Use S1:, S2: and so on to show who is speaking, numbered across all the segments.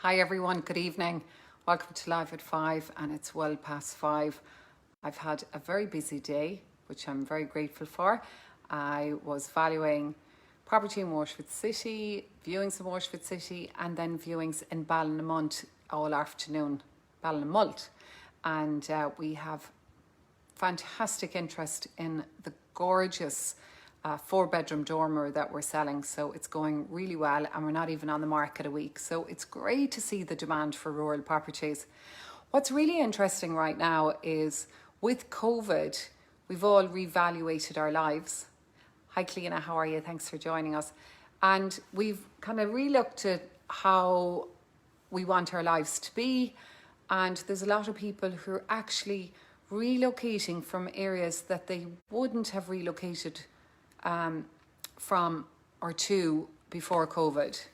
S1: Hi everyone, good evening. Welcome to Live at 5 and it's well past 5. I've had a very busy day, which I'm very grateful for. I was valuing property in Waterford City, viewings in Waterford City and then viewings in Ballinamont all afternoon, Ballinamult. And we have fantastic interest in the gorgeous 4-bedroom dormer that we're selling, so it's going really well and we're not even on the market a week, so it's great to see the demand for rural properties. What's really interesting right now is with COVID we've all reevaluated our lives. Hi Cleena, how are you? Thanks for joining us. And we've kind of re-looked at how we want our lives to be, and there's a lot of people who are actually relocating from areas that they wouldn't have relocated from or to before COVID.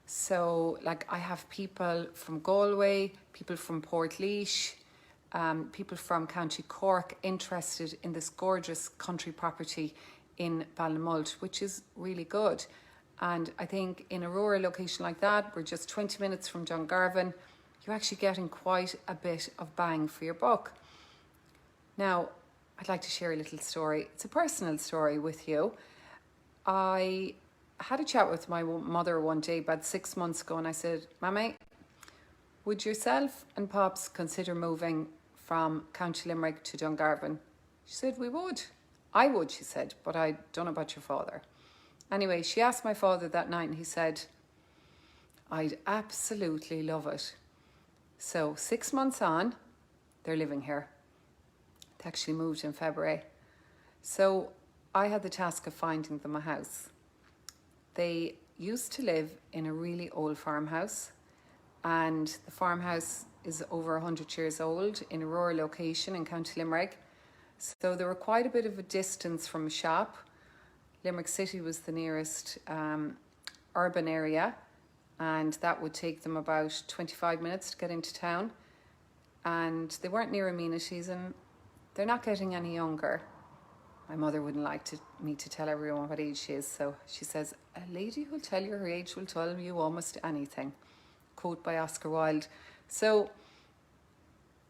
S1: So like I have people from Galway, people from Portlaoise, people from County Cork interested in this gorgeous country property in Ballinamult, which is really good. And I think in a rural location like that, we're just 20 minutes from Dungarvan, you're actually getting quite a bit of bang for your buck. Now, I'd like to share a little story. It's a personal story with you. I had a chat with my mother one day about 6 months ago and I said, Mammy, would yourself and Pops consider moving from County Limerick to Dungarvan? She said, we would. I would, she said, but I don't know about your father. Anyway, she asked my father that night and he said, I'd absolutely love it. So 6 months on, they're living here. They actually moved in February. So I had the task of finding them a house. They used to live in a really old farmhouse, and the farmhouse is over 100 years old in a rural location in County Limerick. So they were quite a bit of a distance from a shop. Limerick City was the nearest urban area, and that would take them about 25 minutes to get into town. And they weren't near amenities, and they're not getting any younger. My mother wouldn't like me to tell everyone what age she is, so she says, a lady who'll tell you her age will tell you almost anything. Quote by Oscar Wilde. So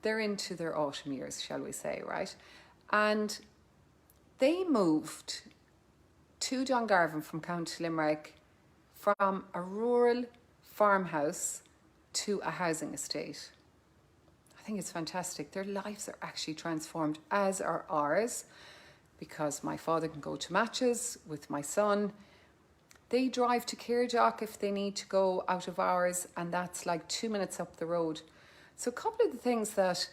S1: they're into their autumn years, shall we say, right? And they moved to Dungarvan from County Limerick from a rural farmhouse to a housing estate. I think it's fantastic. Their lives are actually transformed, as are ours, because my father can go to matches with my son. They drive to Kirjack if they need to go out of hours, and that's like 2 minutes up the road. So a couple of the things that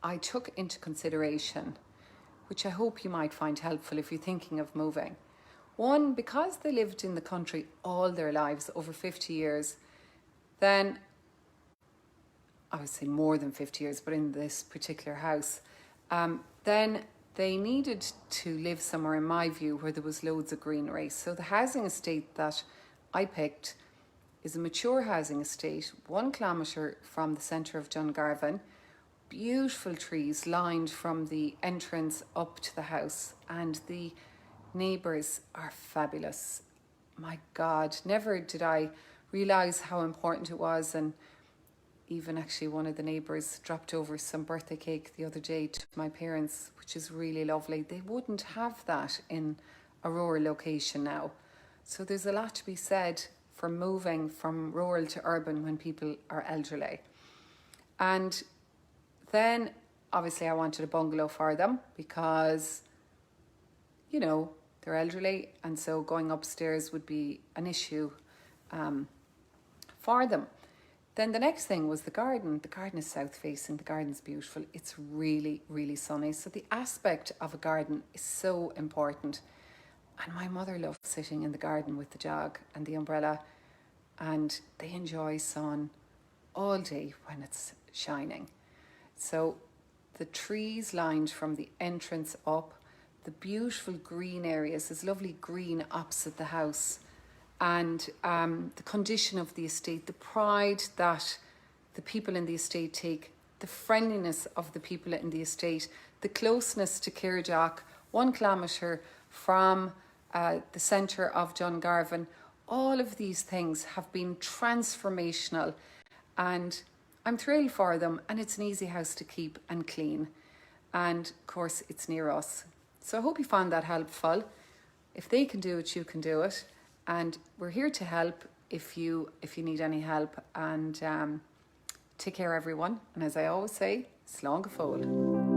S1: I took into consideration, which I hope you might find helpful if you're thinking of moving. One, because they lived in the country all their lives, over 50 years, then I would say more than 50 years, but in this particular house, then they needed to live somewhere, in my view, where there was loads of greenery. So the housing estate that I picked is a mature housing estate, 1 kilometre from the centre of Dungarvan, beautiful trees lined from the entrance up to the house, and the neighbours are fabulous. My God, never did I realise how important it was. And even actually one of the neighbours dropped over some birthday cake the other day to my parents, which is really lovely. They wouldn't have that in a rural location now. So there's a lot to be said for moving from rural to urban when people are elderly. And then obviously I wanted a bungalow for them because, you know, they're elderly, and so going upstairs would be an issue for them. Then the next thing was the garden. The garden is south facing, the garden's beautiful. It's really, really sunny. So the aspect of a garden is so important. And my mother loves sitting in the garden with the jog and the umbrella, and they enjoy sun all day when it's shining. So the trees lined from the entrance up, the beautiful green areas, there's lovely green opposite the house, and the condition of the estate, the pride that the people in the estate take, the friendliness of the people in the estate, the closeness to Kirjack, 1 kilometre from the centre of Dungarvan, all of these things have been transformational, and I'm thrilled for them. And it's an easy house to keep and clean. And of course, it's near us. So I hope you found that helpful. If they can do it, you can do it. And we're here to help if you need any help. And take care, everyone. And as I always say, slán go fóill.